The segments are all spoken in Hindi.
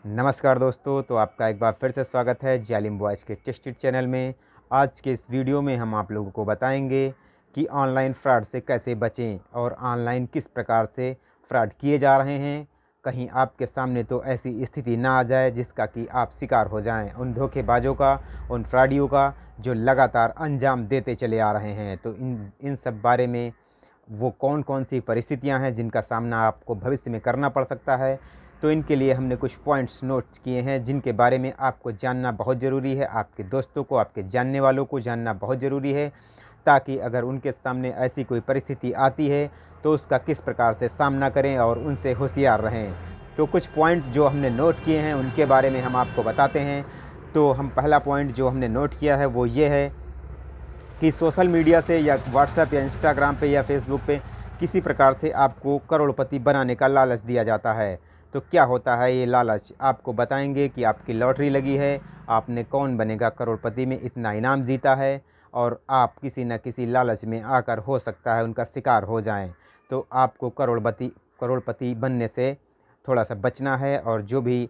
नमस्कार दोस्तों, तो आपका एक बार फिर से स्वागत है जालिम बॉयज़ के टेस्टेड चैनल में। आज के इस वीडियो में हम आप लोगों को बताएंगे कि ऑनलाइन फ्रॉड से कैसे बचें और ऑनलाइन किस प्रकार से फ्रॉड किए जा रहे हैं। कहीं आपके सामने तो ऐसी स्थिति ना आ जाए जिसका कि आप शिकार हो जाएं उन धोखेबाजों का, उन फ्रॉडियों का जो लगातार अंजाम देते चले आ रहे हैं। तो इन इन सब बारे में वो कौन कौन सी परिस्थितियां हैं जिनका सामना आपको भविष्य में करना पड़ सकता है, तो इनके लिए हमने कुछ पॉइंट्स नोट किए हैं जिनके बारे में आपको जानना बहुत ज़रूरी है। आपके दोस्तों को, आपके जानने वालों को जानना बहुत ज़रूरी है, ताकि अगर उनके सामने ऐसी कोई परिस्थिति आती है तो उसका किस प्रकार से सामना करें और उनसे होशियार रहें। तो कुछ पॉइंट जो हमने नोट किए हैं उनके बारे में हम आपको बताते हैं। तो हम पहला पॉइंट जो हमने नोट किया है वो ये है कि सोशल मीडिया से या व्हाट्सएप या इंस्टाग्राम पे या फेसबुक पे किसी प्रकार से आपको करोड़पति बनाने का लालच दिया जाता है। तो क्या होता है ये लालच, आपको बताएंगे कि आपकी लॉटरी लगी है, आपने कौन बनेगा करोड़पति में इतना इनाम जीता है, और आप किसी न किसी लालच में आकर हो सकता है उनका शिकार हो जाएं। तो आपको करोड़पति बनने से थोड़ा सा बचना है और जो भी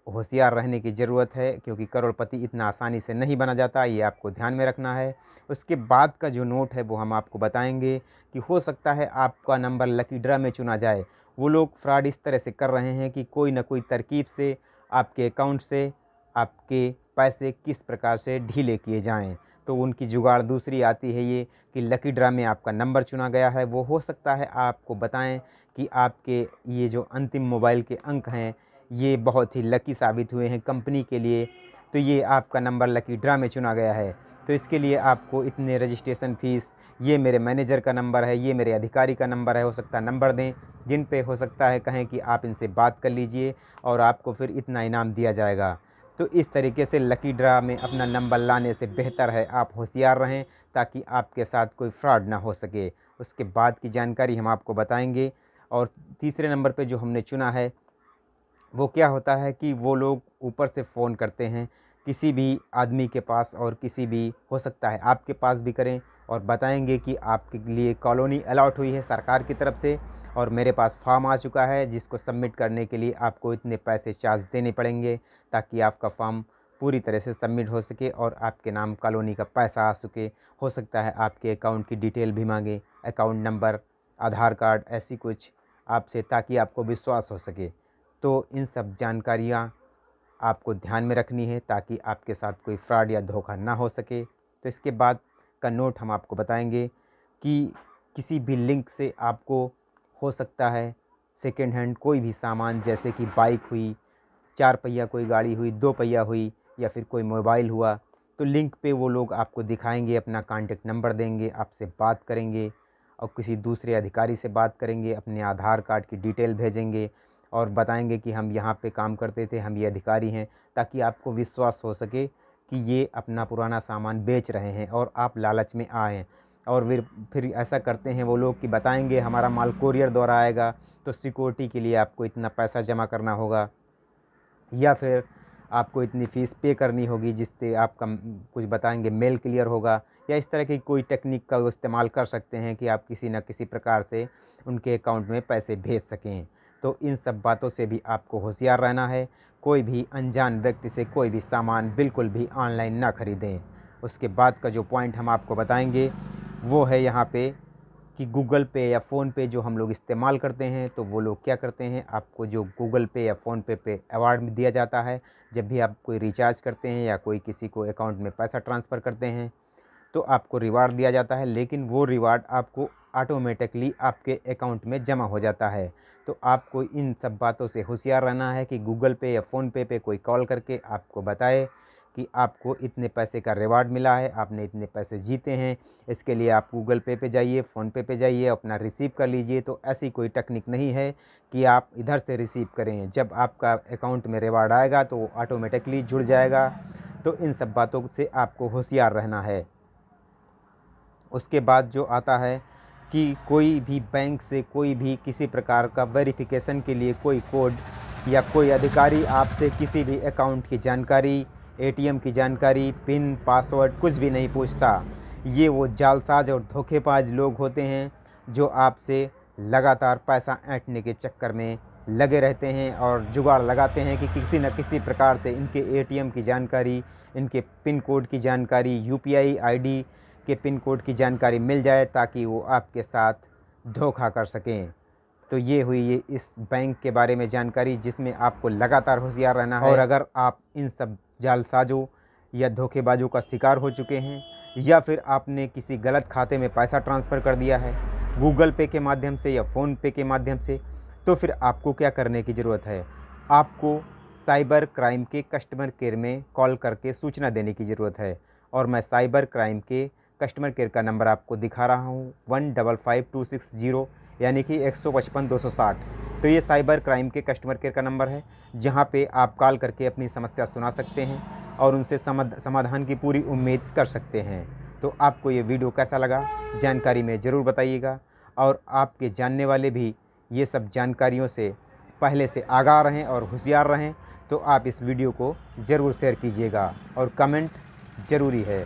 होशियार रहने की ज़रूरत है, क्योंकि करोड़पति इतना आसानी से नहीं बना जाता, ये आपको ध्यान में रखना है। उसके बाद का जो नोट है वो हम आपको बताएंगे कि हो सकता है आपका नंबर लकी ड्रा में चुना जाए। वो लोग फ्रॉड इस तरह से कर रहे हैं कि कोई ना कोई तरकीब से आपके अकाउंट से आपके पैसे किस प्रकार से ढीले किए जाएं। तो उनकी जुगाड़ दूसरी आती है ये कि लकी ड्रा में आपका नंबर चुना गया है, वो हो सकता है आपको बताएं कि आपके ये जो अंतिम मोबाइल के अंक हैं ये बहुत ही लकी साबित हुए हैं कंपनी के लिए, तो ये आपका नंबर लकी ड्रा में चुना गया है। तो इसके लिए आपको इतने रजिस्ट्रेशन फ़ीस, ये मेरे मैनेजर का नंबर है, ये मेरे अधिकारी का नंबर है, हो सकता है नंबर दें जिन पे हो सकता है कहें कि आप इनसे बात कर लीजिए और आपको फिर इतना इनाम दिया जाएगा। तो इस तरीके से लकी ड्रा में अपना नंबर लाने से बेहतर है आप होशियार रहें, ताकि आपके साथ कोई फ्रॉड ना हो सके। उसके बाद की जानकारी हम आपको बताएंगे। और तीसरे नंबर पे जो हमने चुना है वो क्या होता है कि वो लोग ऊपर से फ़ोन करते हैं किसी भी आदमी के पास, और किसी भी हो सकता है आपके पास भी करें, और बताएंगे कि आपके लिए कॉलोनी अलॉट हुई है सरकार की तरफ से और मेरे पास फॉर्म आ चुका है जिसको सबमिट करने के लिए आपको इतने पैसे चार्ज देने पड़ेंगे, ताकि आपका फॉर्म पूरी तरह से सबमिट हो सके और आपके नाम कॉलोनी का पैसा आ सके। हो सकता है आपके अकाउंट की डिटेल भी मांगे, अकाउंट नंबर, आधार कार्ड, ऐसी कुछ आपसे, ताकि आपको विश्वास हो सके। तो इन सब जानकारियाँ आपको ध्यान में रखनी है ताकि आपके साथ कोई फ्रॉड या धोखा ना हो सके। तो इसके बाद का नोट हम आपको बताएंगे कि किसी भी लिंक से आपको हो सकता है सेकेंड हैंड कोई भी सामान, जैसे कि बाइक हुई, 4 पहिया कोई गाड़ी हुई, 2 पहिया हुई, या फिर कोई मोबाइल हुआ, तो लिंक पे वो लोग आपको दिखाएंगे, अपना कॉन्टेक्ट नंबर देंगे, आपसे बात करेंगे और किसी दूसरे अधिकारी से बात करेंगे, अपने आधार कार्ड की डिटेल भेजेंगे और बताएंगे कि हम यहाँ पे काम करते थे, हम ये अधिकारी हैं, ताकि आपको विश्वास हो सके कि ये अपना पुराना सामान बेच रहे हैं और आप लालच में आएँ। और फिर ऐसा करते हैं वो लोग कि बताएंगे हमारा माल कोरियर द्वारा आएगा, तो सिक्योरिटी के लिए आपको इतना पैसा जमा करना होगा, या फिर आपको इतनी फ़ीस पे करनी होगी, जिससे आपका कुछ बताएंगे मेल क्लियर होगा, या इस तरह की कोई टेक्निक का वो इस्तेमाल कर सकते हैं कि आप किसी न किसी प्रकार से उनके अकाउंट में पैसे भेज सकें। तो इन सब बातों से भी आपको होशियार रहना है। कोई भी अनजान व्यक्ति से कोई भी सामान बिल्कुल भी ऑनलाइन ना ख़रीदें। उसके बाद का जो पॉइंट हम आपको बताएंगे वो है यहाँ पे कि गूगल पे या फ़ोन पे जो हम लोग इस्तेमाल करते हैं, तो वो लोग क्या करते हैं, आपको जो गूगल पे या फ़ोन पे अवार्ड दिया जाता है जब भी आप कोई रिचार्ज करते हैं या कोई किसी को अकाउंट में पैसा ट्रांसफ़र करते हैं, तो आपको रिवार्ड दिया जाता है, लेकिन वो रिवार्ड आपको ऑटोमेटिकली आपके अकाउंट में जमा हो जाता है। तो आपको इन सब बातों से होशियार रहना है कि गूगल पे या फ़ोन पे कोई कॉल करके आपको बताए कि आपको इतने पैसे का रिवार्ड मिला है, आपने इतने पैसे जीते हैं, इसके लिए आप गूगल पे जाइए, फ़ोन पे जाइए, अपना रिसीव कर लीजिए। तो ऐसी कोई टेक्निक नहीं है कि आप इधर से रिसीव करें। जब आपका अकाउंट में रिवार्ड आएगा तो वो ऑटोमेटिकली जुड़ जाएगा। तो इन सब बातों से आपको होशियार रहना है। उसके बाद जो आता है कि कोई भी बैंक से कोई भी किसी प्रकार का वेरिफिकेशन के लिए कोई कोड या कोई अधिकारी आपसे किसी भी अकाउंट की जानकारी, एटीएम की जानकारी, पिन, पासवर्ड कुछ भी नहीं पूछता। ये वो जालसाज और धोखेबाज लोग होते हैं जो आपसे लगातार पैसा ऐंठने के चक्कर में लगे रहते हैं और जुगाड़ लगाते हैं कि किसी न किसी प्रकार से इनके एटीएम की जानकारी, इनके पिन कोड की जानकारी, यूपीआई आईडी के पिन कोड की जानकारी मिल जाए ताकि वो आपके साथ धोखा कर सकें। तो ये हुई ये इस बैंक के बारे में जानकारी, जिसमें आपको लगातार होशियार रहना है। और अगर आप इन सब जालसाजों या धोखेबाजों का शिकार हो चुके हैं, या फिर आपने किसी गलत खाते में पैसा ट्रांसफ़र कर दिया है गूगल पे के माध्यम से या फ़ोन पे के माध्यम से, तो फिर आपको क्या करने की ज़रूरत है? आपको साइबर क्राइम के कस्टमर केयर में कॉल करके सूचना देने की ज़रूरत है। और मैं साइबर क्राइम के कस्टमर केयर का नंबर आपको दिखा रहा हूँ, 155260, यानी कि 155-260। तो ये साइबर क्राइम के कस्टमर केयर का नंबर है, जहाँ पे आप कॉल करके अपनी समस्या सुना सकते हैं और उनसे समाधान की पूरी उम्मीद कर सकते हैं। तो आपको ये वीडियो कैसा लगा, जानकारी में ज़रूर बताइएगा। और आपके जानने वाले भी ये सब जानकारियों से पहले से आगाह रहें और होशियार रहें, तो आप इस वीडियो को ज़रूर शेयर कीजिएगा और कमेंट ज़रूरी है।